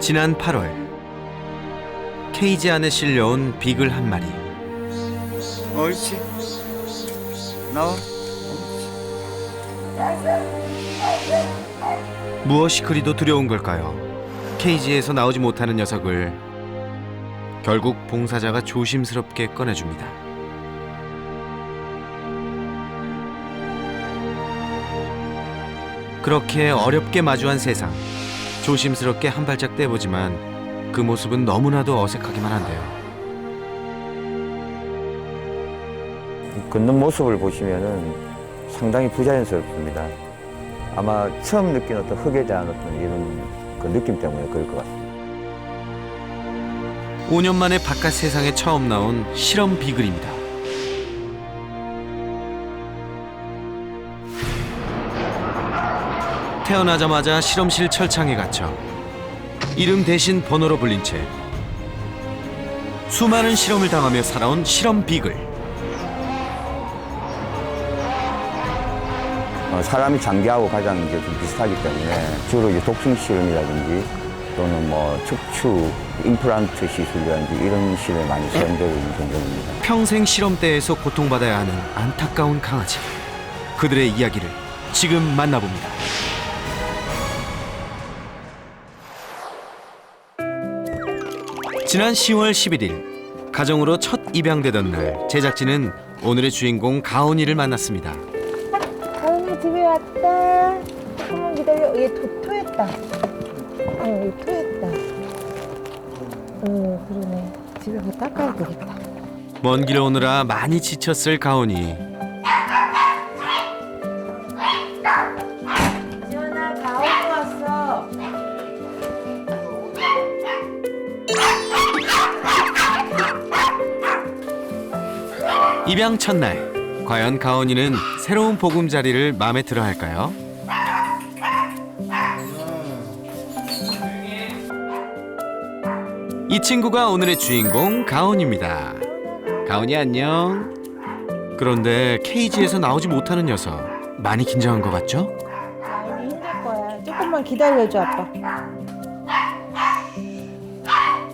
지난 8월 케이지 안에 실려온 비글 한 마리. 옳지. 나와. 무엇이 그리도 두려운 걸까요? 케이지에서 나오지 못하는 녀석을 결국 봉사자가 조심스럽게 꺼내줍니다. 그렇게 어렵게 마주한 세상. 조심스럽게 한 발짝 떼보지만 그 모습은 너무나도 어색하기만 한데요. 걷는 모습을 보시면은 상당히 부자연스럽습니다. 아마 처음 느낀 어떤 흙에 대한 어떤 이런 그 느낌 때문에 그럴 것 같습니다. 5년 만에 바깥 세상에 처음 나온 실험 비글입니다. 태어나자마자 실험실 철창에 갇혀 이름 대신 번호로 불린 채 수많은 실험을 당하며 살아온 실험 비글. 사람이 장기하고 가장 이제 좀 비슷하기 때문에 주로 이제 독성 실험이라든지 또는 뭐 척추 임플란트 시술이라든지 이런 실험에 많이 사용되고 있는 종목입니다. 평생 실험대에서 고통받아야 하는 안타까운 강아지. 그들의 이야기를 지금 만나봅니다. 지난 10월 11일 가정으로 첫 입양되던 날 제작진은 오늘의 주인공 가온이를 만났습니다. 가은이 집에 왔다. 조금만 기다려. 얘 토했다. 얘 토했다. 그러네. 집에 가서 닦아야 되겠다. 먼 길 오느라 많이 지쳤을 가온이. 지원아, 가은이 왔어. 입양 첫날 과연 가온이는 새로운 보금자리를 마음에 들어 할까요? 이 친구가 오늘의 주인공 가온입니다. 가온이 안녕. 그런데 케이지에서 나오지 못하는 녀석 많이 긴장한 것 같죠? 가은이 힘들 거야. 조금만 기다려줘, 아빠.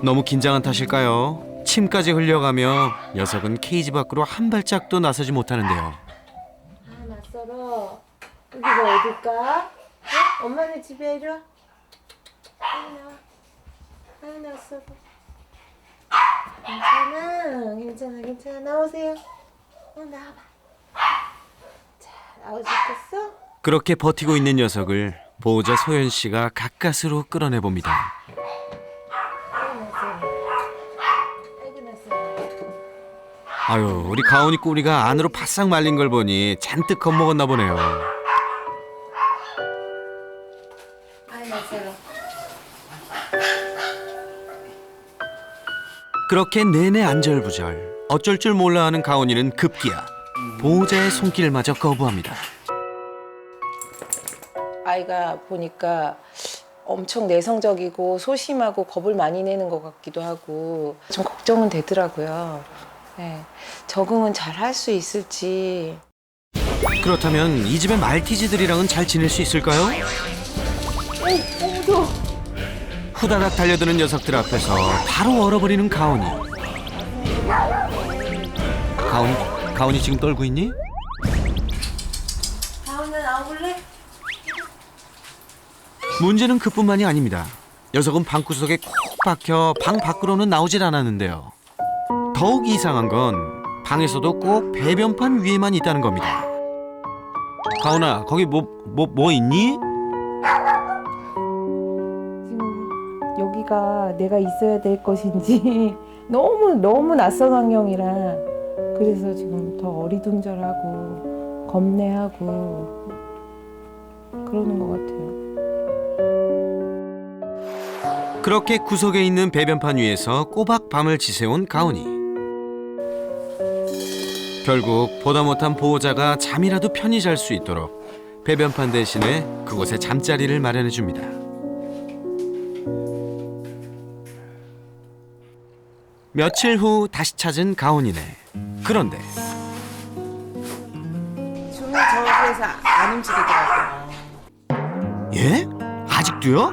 너무 긴장한 탓일까요? 침까지 흘려가며 녀석은 케이지 밖으로 한 발짝도 나서지 못하는데요. 낯설어. 여기가 어딜까? 엄마네 집에 이리 와. 낯설어. 괜찮아. 나오세요. 나와봐. 자, 나올 수 있겠어? 그렇게 버티고 있는 녀석을 보호자 소연 씨가 가까스로 끌어내봅니다. 아유, 우리 가온이 꼬리가 안으로 바싹 말린 걸 보니 잔뜩 겁먹었나 보네요. 낯설어. 그렇게 내내 안절부절 어쩔 줄 몰라 하는 가온이는 급기야 보호자의 손길마저 거부합니다. 아이가 보니까 엄청 내성적이고 소심하고 겁을 많이 내는 것 같기도 하고 좀 걱정은 되더라고요. 네, 적응은 잘 할 수 있을지. 그렇다면 이 집의 말티즈들이랑은 잘 지낼 수 있을까요? 무서워. 후다닥 달려드는 녀석들 앞에서 바로 얼어버리는 가온이. 가온이 지금 떨고 있니? 가은아, 나와볼래? 문제는 그뿐만이 아닙니다. 녀석은 방구석에 콕 박혀 방 밖으로는 나오질 않았는데요. 더욱 이상한 건 방에서도 꼭 배변판 위에만 있다는 겁니다. 가온아, 거기 뭐 있니? 지금 여기가 내가 있어야 될 것인지 너무 낯선 환경이라 그래서 지금 더 어리둥절하고 겁내하고 그러는 것 같아요. 그렇게 구석에 있는 배변판 위에서 꼬박 밤을 지새운 가온이. 결국 보다 못한 보호자가 잠이라도 편히 잘 수 있도록 배변판 대신에 그곳에 잠자리를 마련해 줍니다. 며칠 후 다시 찾은 가온이네. 그런데 줌이 저기에서 안 움직이더라고요. 예? 아직도요?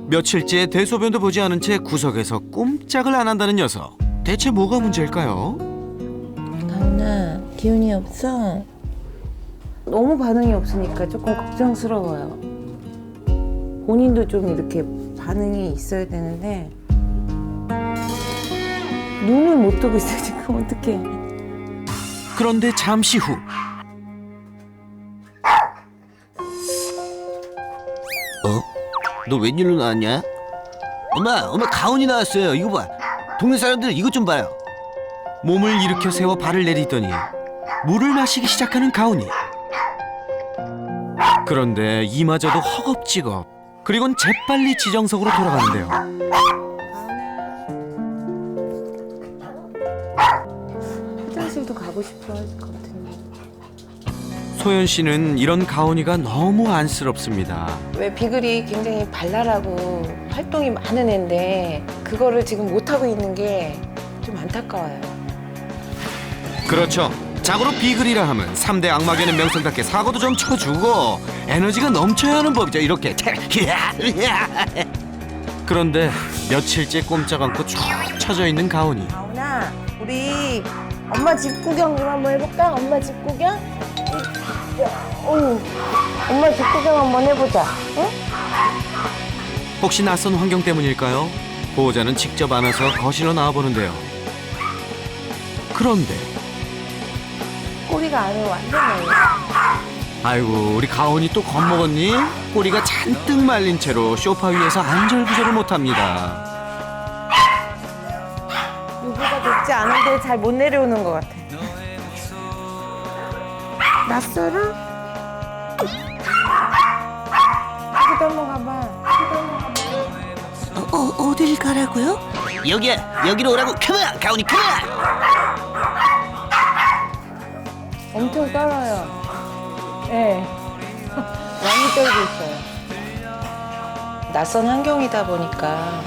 며칠째 대소변도 보지 않은 채 구석에서 꼼짝을 안 한다는 녀석. 대체 뭐가 문제일까요? 가은아, 기운이 없어? 너무 반응이 없으니까 조금 걱정스러워요. 본인도 좀 이렇게 반응이 있어야 되는데 눈을 못 뜨고 있어 지금. 어떡해. 그런데 잠시 후 너 웬일로 나왔냐? 엄마 가온이 나왔어요. 이거 봐. 동네 사람들 이것 좀 봐요. 몸을 일으켜 세워 발을 내딛더니 물을 마시기 시작하는 가온이. 그런데 이마저도 허겁지겁. 그리곤 재빨리 지정석으로 돌아가는데요. 화장실도 가고 싶어 할 것 같은데. 소연 씨는 이런 가온이가 너무 안쓰럽습니다. 왜 비글이 굉장히 발랄하고 활동이 많은 애인데 그거를 지금 못하고 있는 게 좀 안타까워요. 그렇죠. 자고로 비글이라 하면 3대 악마계는 명성답게 사고도 좀 쳐주고 에너지가 넘쳐야 하는 법이죠. 이렇게. 그런데 며칠째 꼼짝 않고 쭉 처져 있는 가온이. 가온아, 우리 엄마 집 구경 좀 한번 해볼까? 엄마 집 구경? 엄마 집 구경 한번 해보자. 응? 혹시 낯선 환경 때문일까요? 보호자는 직접 안아서 거실로 나와보는데요. 그런데 꼬리가 안에 완전 나요. 아이고, 우리 가온이 또 겁먹었니? 꼬리가 잔뜩 말린 채로 소파 위에서 안절부절을 못합니다. 유부가 높지 않은데 잘 못 내려오는 것 같아. 낯설어? 여기도 한번 가봐. 어딜 가라고요? 여기야, 여기로 오라고. 컴온, 가온이 컴온. 엄청 떨어요. 네. 많이 떨고 있어요. 낯선 환경이다 보니까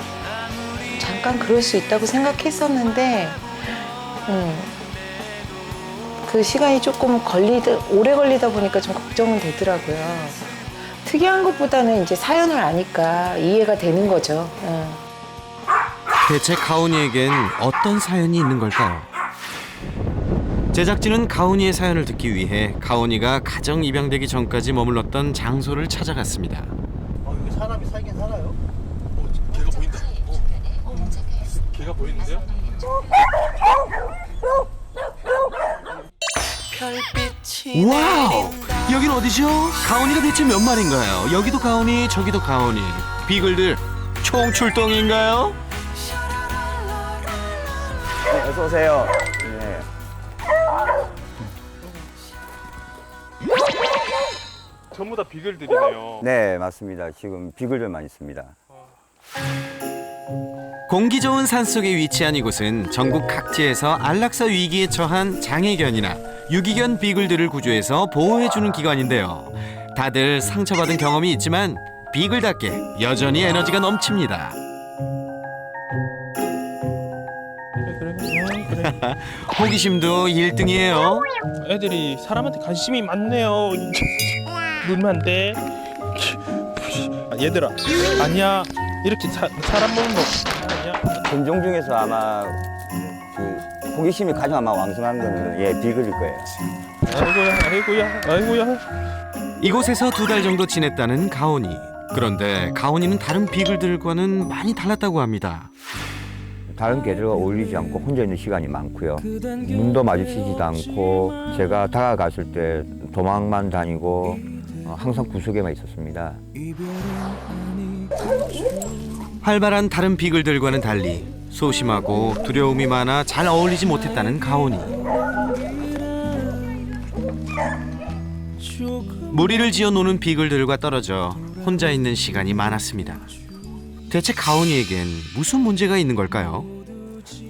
잠깐 그럴 수 있다고 생각했었는데, 그 시간이 조금 오래 걸리다 보니까 좀 걱정은 되더라고요. 특이한 것보다는 이제 사연을 아니까 이해가 되는 거죠. 대체 가온이에겐 어떤 사연이 있는 걸까요? 제작진은 가온이의 사연을 듣기 위해 가온이가 가정 입양되기 전까지 머물렀던 장소를 찾아갔습니다. 여기 사람이 살긴 살아요? 걔가 보인다. 걔가 보이는데요? 와우! 여긴 어디죠? 가온이가 대체 몇 마리인가요? 여기도 가온이, 저기도 가온이. 비글들 총출동인가요? 어서 오세요. 네. 전부 다 비글들이네요. 네, 맞습니다. 지금 비글들만 있습니다. 공기 좋은 산속에 위치한 이곳은 전국 각지에서 안락사 위기에 처한 장애견이나 유기견 비글들을 구조해서 보호해주는 기관인데요. 다들 상처받은 경험이 있지만 비글답게 여전히 에너지가 넘칩니다. 그래. 호기심도 1등이에요. 애들이 사람한테 관심이 많네요. 물면 안 돼. 얘들아, 아니야. 이렇게 사람 먹는 거 아니야. 견종 중에서 아마 그 호기심이 가장 아마 왕성한 거는 비글일 거예요. 아이고야. 이곳에서 2달 정도 지냈다는 가온이. 그런데 가온이는 다른 비글들과는 많이 달랐다고 합니다. 다른 개들과 어울리지 않고 혼자 있는 시간이 많고요. 눈도 마주치지도 않고 제가 다가갔을 때 도망만 다니고 항상 구석에만 있었습니다. 활발한 다른 비글들과는 달리 소심하고 두려움이 많아 잘 어울리지 못했다는 가온이. 무리를 지어 노는 비글들과 떨어져 혼자 있는 시간이 많았습니다. 대체 가온이에겐 무슨 문제가 있는 걸까요?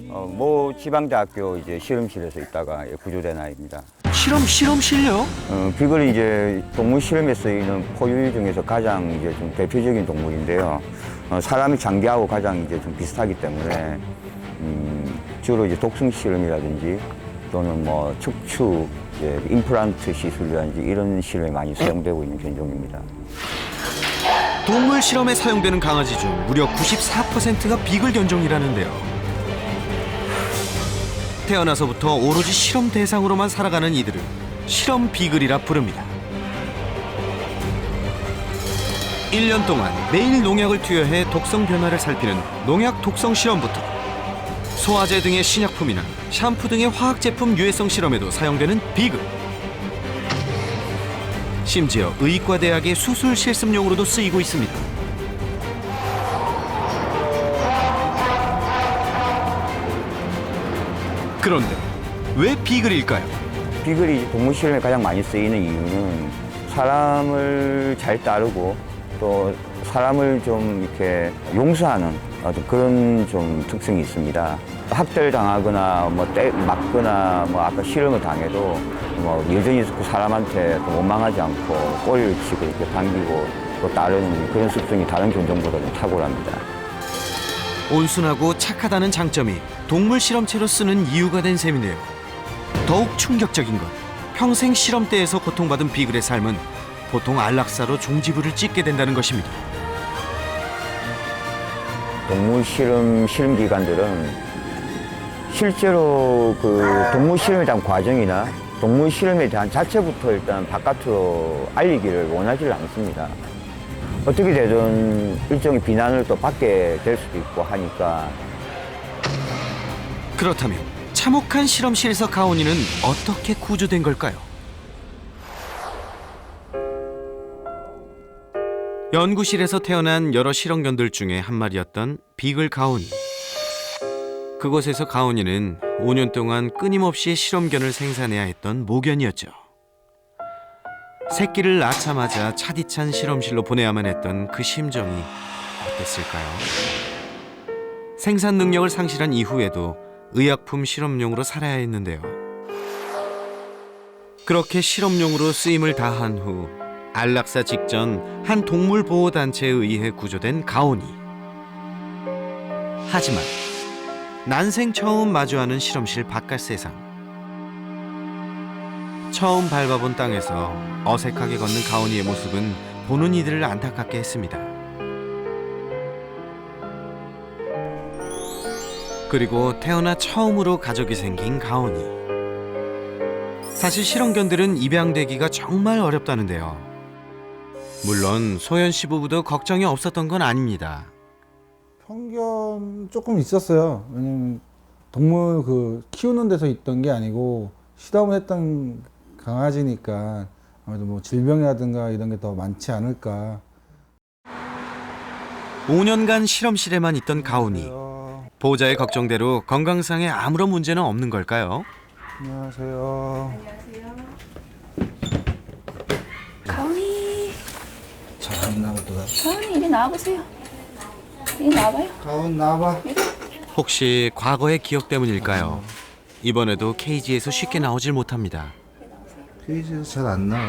모 지방대학교 이제 실험실에서 있다가 구조된 아이입니다. 실험실요? 비글이 이제 동물 실험에 쓰이는 포유류 중에서 가장 이제 좀 대표적인 동물인데요. 사람의 장기하고 가장 이제 좀 비슷하기 때문에 주로 이제 독성 실험이라든지 또는 뭐 척추 이제 임플란트 시술이라든지 이런 실험에 많이 사용되고 있는 견종입니다. 동물 실험에 사용되는 강아지 중 무려 94%가 비글 견종이라는데요. 태어나서부터 오로지 실험 대상으로만 살아가는 이들을 실험 비글이라 부릅니다. 1년 동안 매일 농약을 투여해 독성 변화를 살피는 농약 독성 실험부터 소화제 등의 신약품이나 샴푸 등의 화학제품 유해성 실험에도 사용되는 비글. 심지어 의과대학의 수술 실습용으로도 쓰이고 있습니다. 그런데 왜 비글일까요? 비글이 동물 실험에 가장 많이 쓰이는 이유는 사람을 잘 따르고 또 사람을 좀 이렇게 용서하는 어떤 그런 좀 특성이 있습니다. 학대를 당하거나 맞거나 아까 실험을 당해도 여전히 그 사람한테 원망하지 않고 꼬리를 치고 이렇게 반기고 또 따르는 그런 습성이 다른 견종보다 좀 탁월합니다. 온순하고 착하다는 장점이 동물 실험체로 쓰는 이유가 된 셈인데요. 더욱 충격적인 건 평생 실험대에서 고통받은 비글의 삶은 보통 안락사로 종지부를 찍게 된다는 것입니다. 동물 실험 기관들은 실제로 그 동물 실험에 대한 과정이나 동물 실험에 대한 자체부터 일단 바깥으로 알리기를 원하지 않습니다. 어떻게 되든 일종의 비난을 또 받게 될 수도 있고 하니까. 그렇다면 참혹한 실험실에서 가온이는 어떻게 구조된 걸까요? 연구실에서 태어난 여러 실험견들 중에 한 마리였던 비글 가온이. 그곳에서 가온이는 5년 동안 끊임없이 실험견을 생산해야 했던 모견이었죠. 새끼를 낳자마자 차디찬 실험실로 보내야만 했던 그 심정이 어땠을까요? 생산 능력을 상실한 이후에도 의약품 실험용으로 살아야 했는데요. 그렇게 실험용으로 쓰임을 다한 후 안락사 직전 한 동물보호단체에 의해 구조된 가온이. 하지만 난생 처음 마주하는 실험실 바깥 세상. 처음 밟아본 땅에서 어색하게 걷는 가온이의 모습은 보는 이들을 안타깝게 했습니다. 그리고 태어나 처음으로 가족이 생긴 가온이. 사실 실험견들은 입양되기가 정말 어렵다는데요. 물론 소연 씨 부부도 걱정이 없었던 건 아닙니다. 편견 조금 있었어요. 왜냐면 동물 키우는 데서 있던 게 아니고 실험을 했던 강아지니까 아무래도 질병이라든가 이런 게 더 많지 않을까. 5년간 실험실에만 있던 가온이. 보호자의 걱정대로 건강상에 아무런 문제는 없는 걸까요? 안녕하세요. 가온이, 잘 안 나오더라. 가온이 이리 나와보세요. 이리 나와봐요. 가온 나와봐. 혹시 과거의 기억 때문일까요? 이번에도 케이지에서 쉽게 나오질 못합니다. 케이지에서 잘 안 나와.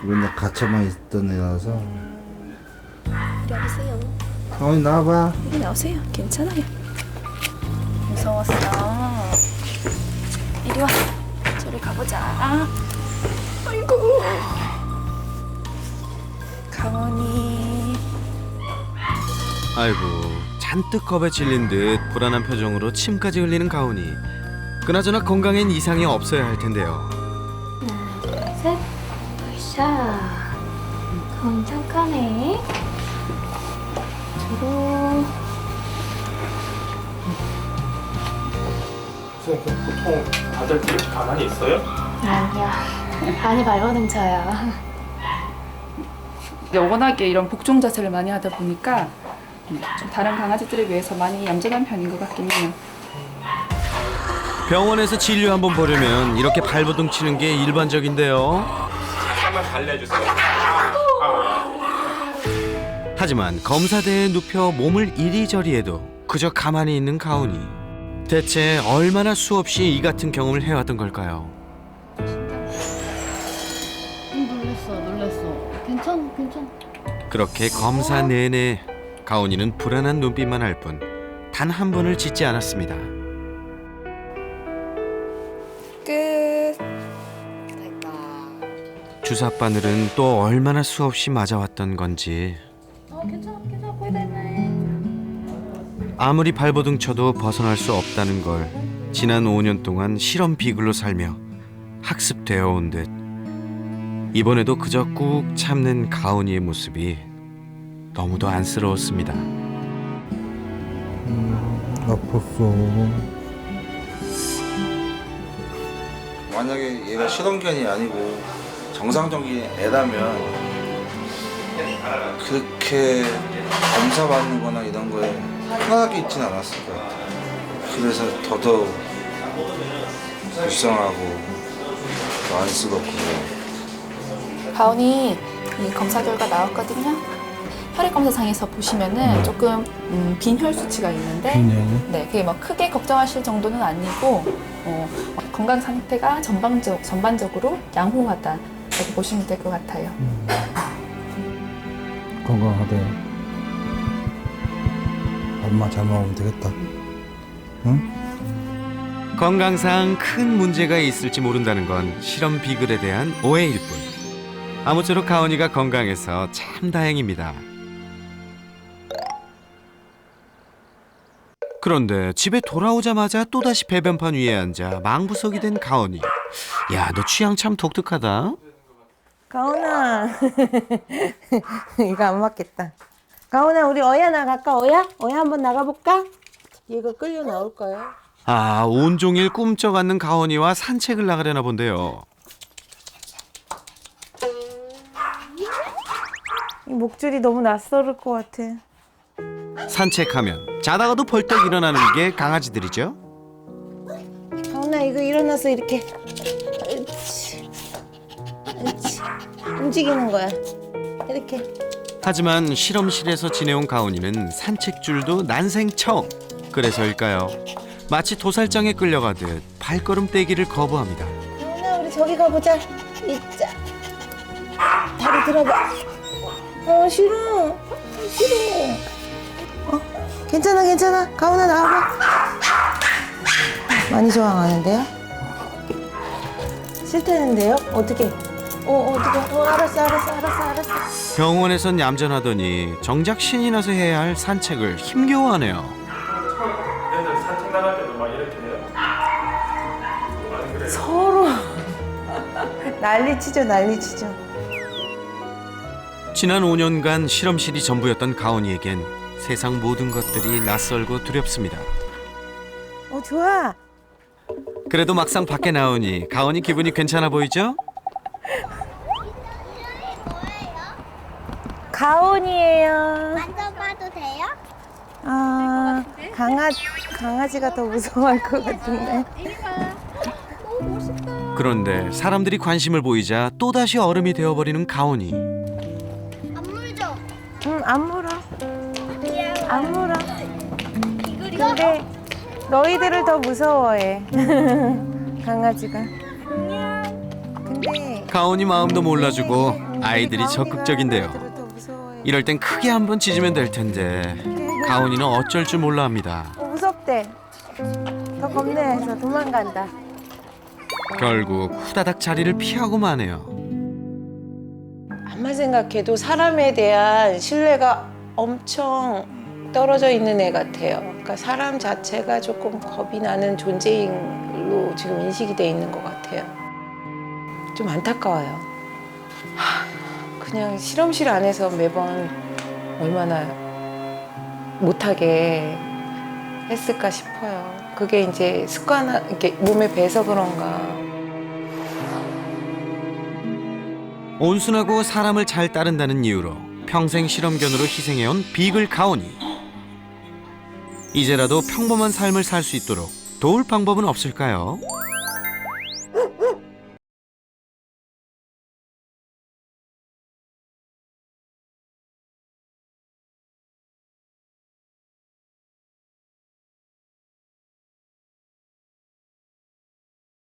맨날 갇혀만 있던 애라서. 이리 와보세요. 가온이 나와봐. 이리 나오세요. 괜찮아요. 무서웠어. 이리 와. 저리 가보자. 아이고. 가온이. 아이고, 잔뜩 겁에 질린 듯 불안한 표정으로 침까지 흘리는 가온이. 그나저나 건강엔 이상이 없어야 할 텐데요. 하나, 둘, 셋. 으쌰. 그럼 잠깐해. 뒤로. 선생님, 보통 아들들이 이렇게 가만히 있어요? 아니야. 많이 발버둥쳐요. 워낙에 이런 복종 자체를 많이 하다 보니까 좀 다른 강아지들에 비해서 많이 얌전한 편인 것 같긴 해요. 병원에서 진료 한번 보려면 이렇게 발버둥 치는 게 일반적인데요. 한번 달래주세요. 하지만 검사대에 눕혀 몸을 이리저리 해도 그저 가만히 있는 가온이. 대체 얼마나 수없이 이 같은 경험을 해왔던 걸까요? 놀랬어. 괜찮아. 그렇게 검사 내내 가온이는 불안한 눈빛만 할 뿐 단 한 번을 짓지 않았습니다. 끝. 주사바늘은 또 얼마나 수없이 맞아왔던 건지 괜찮아 거의 다 했네. 아무리 발버둥 쳐도 벗어날 수 없다는 걸 지난 5년 동안 실험 비글로 살며 학습되어 온 듯 이번에도 그저 꾹 참는 가온이의 모습이 너무도 안쓰러웠습니다. 아팠어. 만약에 얘가 실험견이 아니고 정상적인 애라면 그렇게 검사받는 거나 이런 거에 편하게 있진 않았을 거야. 그래서 더더욱 불쌍하고 안쓰럽고. 가온이 이 검사 결과 나왔거든요. 혈액 검사상에서 보시면은 조금 빈혈 수치가 있는데, 네, 그게 뭐 크게 걱정하실 정도는 아니고 건강 상태가 전반적으로 양호하다 이렇게 보시면 될 것 같아요. 건강하대. 엄마 잘 먹으면 되겠다. 응? 건강상 큰 문제가 있을지 모른다는 건 실험 비글에 대한 오해일 뿐. 아무쪼록 가온이가 건강해서 참 다행입니다. 그런데 집에 돌아오자마자 또다시 배변판 위에 앉아 망부석이 된 가온이. 야, 너 취향 참 독특하다. 가온아. 이거 안 맞겠다. 가온아, 우리 어야 나갈까? 어야 한번 나가볼까? 얘가 끌려 나올 거야. 아, 온종일 꿈쩍 않는 가온이와 산책을 나가려나 본데요. 이 목줄이 너무 낯설을 것 같아. 산책하면 자다가도 벌떡 일어나는 게 강아지들이죠. 가온아, 이거 일어나서 이렇게 옳지. 움직이는 거야. 이렇게. 하지만 실험실에서 지내온 가온이는 산책줄도 난생 처음. 그래서일까요? 마치 도살장에 끌려가듯 발걸음 떼기를 거부합니다. 가온아, 우리 저기 가보자. 있자. 다리 들어봐. 싫어. 괜찮아. 가온아, 나와봐. 많이 저항하는데요? 싫다는데요? 어떻게? 알았어. 병원에선 얌전하더니 정작 신이 나서 해야 할 산책을 힘겨워하네요. 얘들 산책 나갈 때도 막 이렇게 해요? 안 그래요? 서로 난리치죠. 지난 5년간 실험실이 전부였던 가온이에겐 세상 모든 것들이 낯설고 두렵습니다. 좋아. 그래도 막상 밖에 나오니 가온이 기분이 괜찮아 보이죠? 가온이에요. 만져봐도 돼요? 강아지가 더 무서워할 것 같은데. 너무 멋있다. 그런데 사람들이 관심을 보이자 또다시 얼음이 되어버리는 가온이. 안 물죠? 응, 안 물어. 안 물어. 이글이가? 근데 너희들을 더 무서워해. 강아지가. 근데 가온이 마음도 몰라주고 아이들이 적극적인데요. 너희들을 더 무서워해. 이럴 땐 크게 한번 짖으면 될 텐데 가온이는 어쩔 줄 몰라 합니다. 무섭대. 더 겁내서 도망간다. 결국 후다닥 자리를 피하고 마네요. 암만 생각해도 사람에 대한 신뢰가 엄청 떨어져 있는 애 같아요. 그러니까 사람 자체가 조금 겁이 나는 존재로 지금 인식이 돼 있는 것 같아요. 좀 안타까워요. 그냥 실험실 안에서 매번 얼마나 못하게 했을까 싶어요. 그게 이제 이렇게 몸에 배서 그런가. 온순하고 사람을 잘 따른다는 이유로 평생 실험견으로 희생해온 비글 가온이. 이제라도 평범한 삶을 살 수 있도록 도울 방법은 없을까요?